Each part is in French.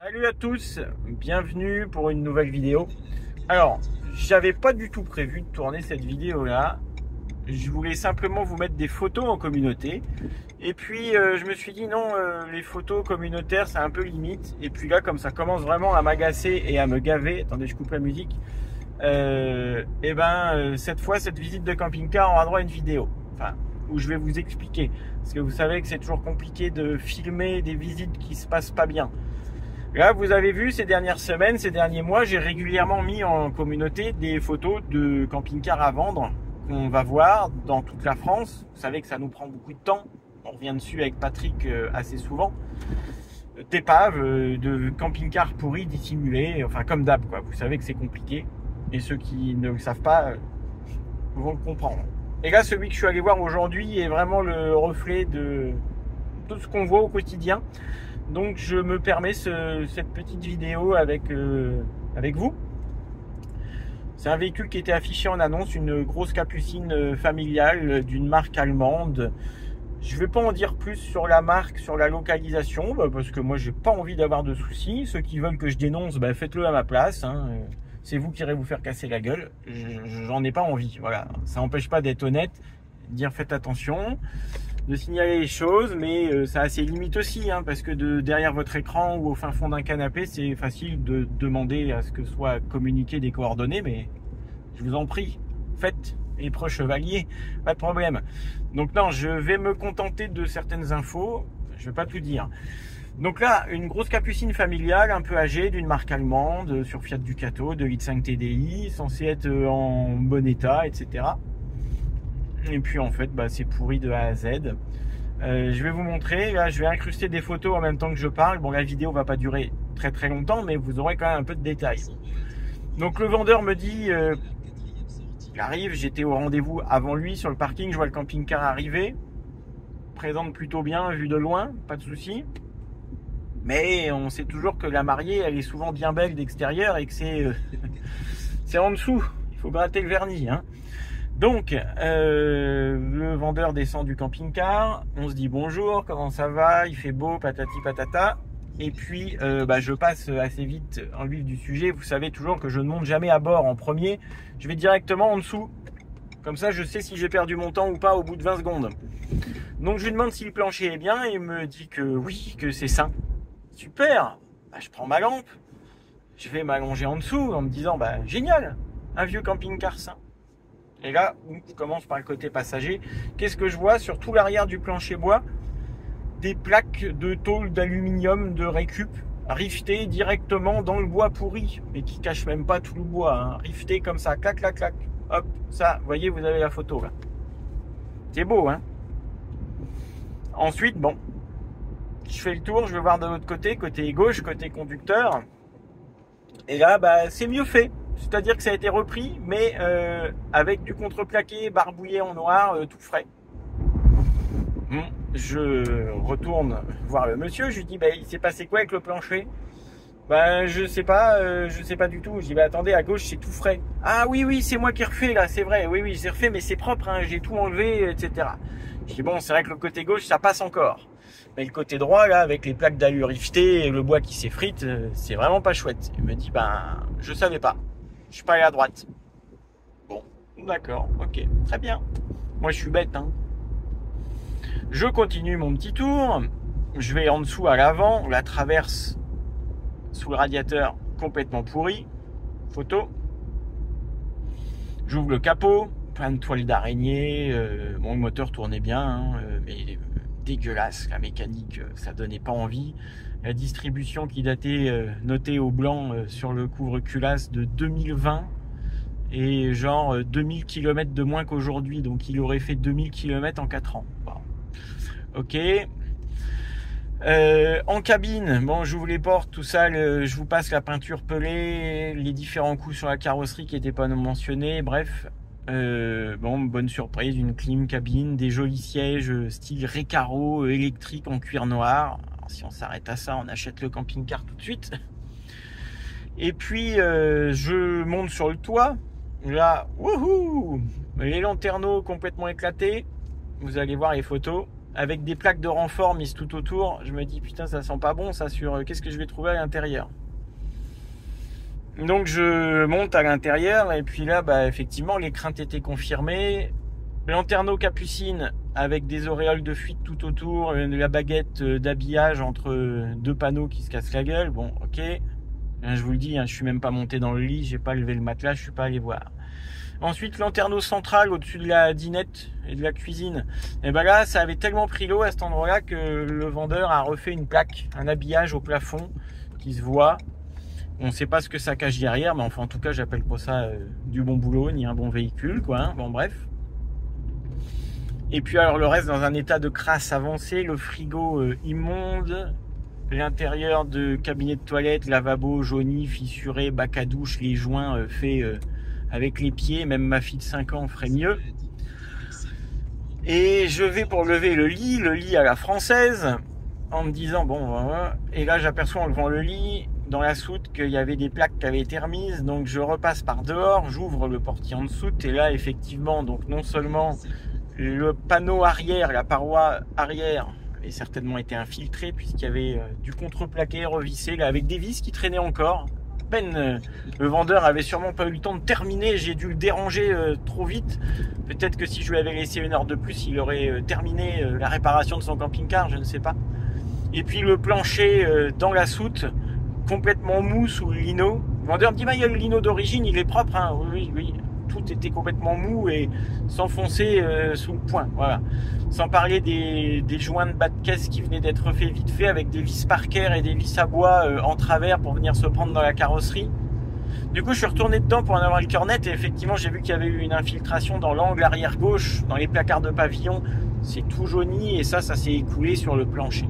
Salut à tous, bienvenue pour une nouvelle vidéo. Alors, j'avais pas du tout prévu de tourner cette vidéo là. Je voulais simplement vous mettre des photos en communauté. Et puis je me suis dit non, les photos communautaires c'est un peu limite. Et puis là, comme ça commence vraiment à m'agacer et à me gaver, attendez, je coupe la musique. Cette fois, cette visite de camping-car aura droit à une vidéo. Enfin, où je vais vous expliquer. Parce que vous savez que c'est toujours compliqué de filmer des visites qui se passent pas bien. Là, vous avez vu ces dernières semaines, ces derniers mois, j'ai régulièrement mis en communauté des photos de camping-cars à vendre qu'on va voir dans toute la France. Vous savez que ça nous prend beaucoup de temps. On revient dessus avec Patrick assez souvent. D'épaves, de camping-cars pourris, dissimulés, enfin comme d'hab quoi. Vous savez que c'est compliqué. Et ceux qui ne le savent pas vont le comprendre. Et là, celui que je suis allé voir aujourd'hui est vraiment le reflet de tout ce qu'on voit au quotidien. Donc je me permets cette petite vidéo avec vous. C'est un véhicule qui était affiché en annonce, une grosse capucine familiale d'une marque allemande. Je ne vais pas en dire plus sur la marque, sur la localisation, parce que moi j'ai pas envie d'avoir de soucis. Ceux qui veulent que je dénonce, faites-le à ma place. C'est vous qui irez vous faire casser la gueule. J'en ai pas envie. Voilà. Ça n'empêche pas d'être honnête, de dire faites attention, de signaler les choses, mais ça a ses limites aussi, parce que derrière votre écran ou au fin fond d'un canapé, c'est facile de demander à ce que soit communiqué des coordonnées, mais je vous en prie, faites les preux chevaliers, pas de problème. Donc non, je vais me contenter de certaines infos, je vais pas tout dire. Donc là, une grosse capucine familiale, un peu âgée, d'une marque allemande, sur Fiat Ducato, 2,5 litres TDI, censée être en bon état, etc. Et puis en fait c'est pourri de A à Z. Je vais vous montrer, là je vais incruster des photos en même temps que je parle. Bon, la vidéo va pas durer très très longtemps, mais vous aurez quand même un peu de détails. Donc le vendeur me dit il arrive, j'étais au rendez-vous avant lui sur le parking, je vois le camping-car arriver, présente plutôt bien vu de loin, pas de souci. Mais on sait toujours que la mariée elle est souvent bien belle d'extérieur et que c'est c'est en dessous, il faut gratter le vernis Donc, le vendeur descend du camping-car, on se dit bonjour, comment ça va, il fait beau, patati patata. Et puis, je passe assez vite en vif du sujet. Vous savez toujours que je ne monte jamais à bord en premier. Je vais directement en dessous. Comme ça, je sais si j'ai perdu mon temps ou pas au bout de 20 secondes. Donc, je lui demande si le plancher est bien et il me dit que oui, que c'est sain. Super, je prends ma lampe, je vais m'allonger en dessous en me disant, génial, un vieux camping-car sain. Et là, je commence par le côté passager. Qu'est-ce que je vois sur tout l'arrière du plancher bois? Des plaques de tôle d'aluminium de récup riftées directement dans le bois pourri, mais qui cachent même pas tout le bois, riftées comme ça, clac, clac, clac. Hop, ça, vous voyez, vous avez la photo là. C'est beau, Ensuite, je fais le tour, je vais voir de l'autre côté gauche, côté conducteur. Et là, c'est mieux fait. C'est-à-dire que ça a été repris, mais avec du contreplaqué, barbouillé en noir, tout frais. Je retourne voir le monsieur, je lui dis, il s'est passé quoi avec le plancher? Je sais pas du tout. Je dis, attendez, à gauche, c'est tout frais. Ah oui, c'est moi qui refais là, c'est vrai. Oui, j'ai refait, mais c'est propre, j'ai tout enlevé, etc. Je dis, bon, c'est vrai que le côté gauche, ça passe encore. Mais le côté droit, là, avec les plaques d'alu riftées et le bois qui s'effrite, c'est vraiment pas chouette. Il me dit, je savais pas. Je suis pas allé à droite. Bon, d'accord, ok, très bien. Moi, je suis bête, Je continue mon petit tour. Je vais en dessous à l'avant. La traverse sous le radiateur complètement pourri. Photo. J'ouvre le capot. Plein de toiles d'araignée. Le moteur tournait bien, mais dégueulasse. La mécanique, ça donnait pas envie. La distribution qui datait, notée au blanc sur le couvre-culasse de 2020 et genre 2000 km de moins qu'aujourd'hui, donc il aurait fait 2000 km en 4 ans. Bon. Ok. En cabine, j'ouvre les portes, tout ça, je vous passe la peinture pelée, les différents coups sur la carrosserie qui n'étaient pas mentionnés, bref. Bonne surprise, une clim cabine, des jolis sièges style Recaro électrique en cuir noir. Alors, si on s'arrête à ça, on achète le camping-car tout de suite. Et puis je monte sur le toit. Là, wouhou, les lanterneaux complètement éclatés. Vous allez voir les photos. avec des plaques de renfort mises tout autour. Je me dis putain, ça sent pas bon ça sur qu'est-ce que je vais trouver à l'intérieur. Donc je monte à l'intérieur et puis là effectivement les craintes étaient confirmées. Lanterneau capucine avec des auréoles de fuite tout autour, la baguette d'habillage entre deux panneaux qui se cassent la gueule. Bon, ok, je vous le dis, je suis même pas monté dans le lit, j'ai pas levé le matelas, je suis pas allé voir. Ensuite, lanterneau central au-dessus de la dinette et de la cuisine. Et là, ça avait tellement pris l'eau à cet endroit-là que le vendeur a refait une plaque, un habillage au plafond qui se voit. On ne sait pas ce que ça cache derrière, mais enfin, en tout cas, j'appelle pas ça du bon boulot, ni un bon véhicule, quoi. Bon, bref. Et puis, alors, le reste dans un état de crasse avancé, le frigo immonde, l'intérieur de cabinet de toilette, lavabo jauni, fissuré, bac à douche, les joints faits avec les pieds, même ma fille de 5 ans ferait mieux. Et je vais pour lever le lit à la française, en me disant, bon, voilà. Et là, j'aperçois en levant le lit, dans la soute, qu'il y avait des plaques qui avaient été remises, donc je repasse par dehors, j'ouvre le portillon de soute, et là, effectivement, donc non seulement le panneau arrière, la paroi arrière, avait certainement été infiltrée, puisqu'il y avait du contreplaqué revissé, là, avec des vis qui traînaient encore. Le vendeur avait sûrement pas eu le temps de terminer, j'ai dû le déranger trop vite. Peut-être que si je lui avais laissé 1 heure de plus, il aurait terminé la réparation de son camping-car, je ne sais pas. Et puis le plancher dans la soute, complètement mou sous le lino. Le vendeur me dit, il y a le lino d'origine, il est propre, hein. Oui. Tout était complètement mou et s'enfonçait sous le poing, voilà. Sans parler des joints de bas de caisse qui venaient d'être faits vite fait avec des vis Parker et des vis à bois en travers pour venir se prendre dans la carrosserie. Du coup, je suis retourné dedans pour en avoir le cœur net et effectivement, j'ai vu qu'il y avait eu une infiltration dans l'angle arrière gauche, dans les placards de pavillon. C'est tout jauni et ça s'est écoulé sur le plancher.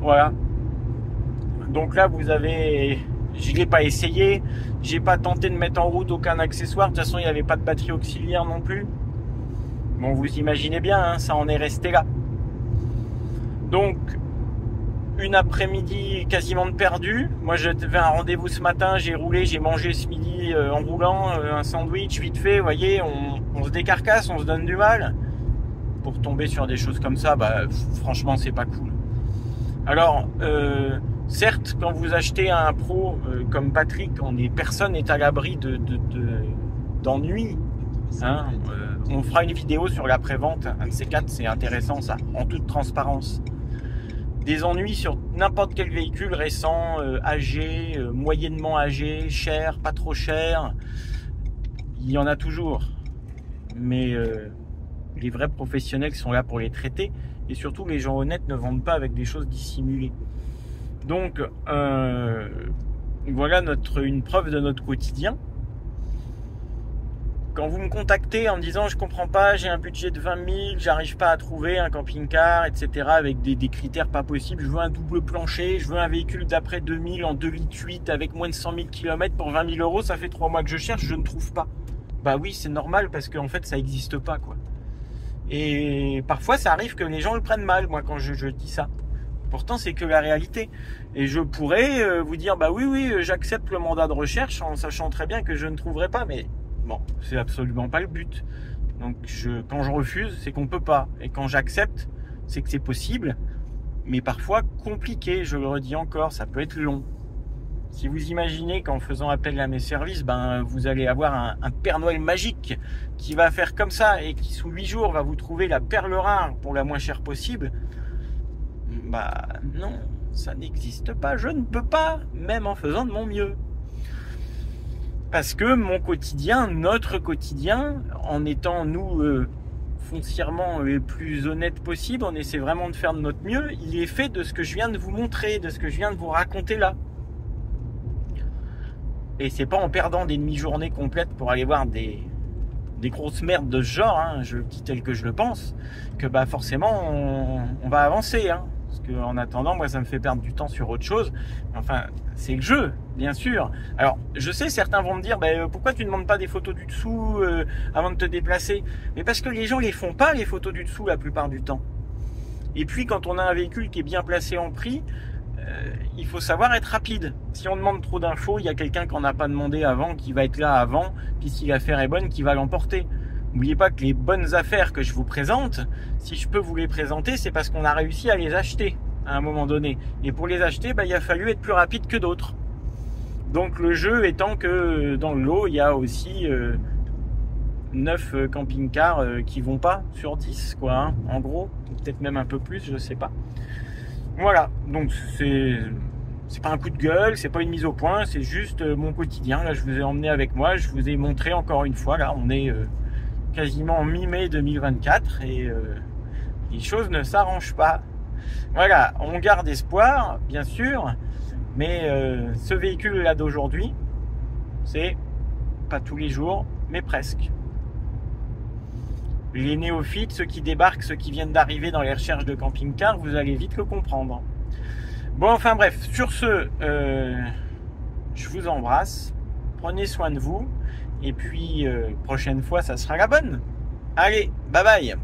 Voilà. Donc là, vous avez... Je ne l'ai pas essayé, j'ai pas tenté de mettre en route aucun accessoire, de toute façon il n'y avait pas de batterie auxiliaire non plus. Bon, vous imaginez bien, ça en est resté là. Donc, une après-midi quasiment de perdu. Moi j'avais un rendez-vous ce matin, j'ai roulé, j'ai mangé ce midi en roulant, un sandwich vite fait, vous voyez, on se décarcasse, on se donne du mal. Pour tomber sur des choses comme ça, franchement c'est pas cool. Alors, certes, quand vous achetez un pro comme Patrick, personne n'est à l'abri d'ennuis. On fera une vidéo sur l'après-vente, un de ces 4, c'est intéressant ça, en toute transparence. Des ennuis sur n'importe quel véhicule récent, âgé, moyennement âgé, cher, pas trop cher, il y en a toujours. Mais les vrais professionnels sont là pour les traiter, et surtout les gens honnêtes ne vendent pas avec des choses dissimulées. Donc, voilà une preuve de notre quotidien. Quand vous me contactez en me disant « je comprends pas, j'ai un budget de 20 000, j'arrive pas à trouver un camping-car, etc. » avec des critères pas possibles, je veux un double plancher, je veux un véhicule d'après 2000 en 2,8 litres avec moins de 100 000 km pour 20 000 €, ça fait 3 mois que je cherche, je ne trouve pas. Bah oui, c'est normal parce qu'en fait ça n'existe pas, quoi. Et parfois ça arrive que les gens le prennent mal, moi, quand je dis ça. Pourtant, c'est que la réalité. Et je pourrais vous dire, oui, j'accepte le mandat de recherche en sachant très bien que je ne trouverai pas. Mais bon, c'est absolument pas le but. Donc, quand je refuse, c'est qu'on peut pas. Et quand j'accepte, c'est que c'est possible. Mais parfois compliqué, je le redis encore, ça peut être long. Si vous imaginez qu'en faisant appel à mes services, vous allez avoir un Père Noël magique qui va faire comme ça et qui, sous 8 jours, va vous trouver la perle rare pour la moins chère possible. Non, ça n'existe pas, je ne peux pas, même en faisant de mon mieux. Parce que mon quotidien, notre quotidien, en étant nous foncièrement les plus honnêtes possible, on essaie vraiment de faire de notre mieux, il est fait de ce que je viens de vous montrer, de ce que je viens de vous raconter là. Et c'est pas en perdant des demi-journées complètes pour aller voir des grosses merdes de ce genre, je le dis tel que je le pense, que forcément on va avancer, parce qu'en attendant, moi ça me fait perdre du temps sur autre chose. Enfin, c'est le jeu, bien sûr. Alors, je sais, certains vont me dire, pourquoi tu ne demandes pas des photos du dessous avant de te déplacer? Mais parce que les gens les font pas, les photos du dessous, la plupart du temps. Et puis, quand on a un véhicule qui est bien placé en prix, il faut savoir être rapide. Si on demande trop d'infos, il y a quelqu'un qu'on n'a pas demandé avant, qui va être là avant, puis si l'affaire est bonne, qui va l'emporter. N'oubliez pas que les bonnes affaires que je vous présente, si je peux vous les présenter, c'est parce qu'on a réussi à les acheter à un moment donné. Et pour les acheter, il a fallu être plus rapide que d'autres. Donc le jeu étant que dans le lot, il y a aussi 9 camping-cars qui vont pas sur 10, quoi, hein, en gros. Peut-être même un peu plus, je sais pas. Voilà, donc c'est pas un coup de gueule, c'est pas une mise au point, c'est juste mon quotidien. Là, je vous ai emmené avec moi, je vous ai montré encore une fois. Là, on est quasiment en mi-mai 2024 et les choses ne s'arrangent pas. Voilà, on garde espoir, bien sûr, mais ce véhicule-là d'aujourd'hui, c'est pas tous les jours, mais presque. Les néophytes, ceux qui débarquent, ceux qui viennent d'arriver dans les recherches de camping-car, vous allez vite le comprendre. Bon, enfin bref, sur ce, je vous embrasse, prenez soin de vous, et puis prochaine fois, ça sera la bonne. Allez, bye bye.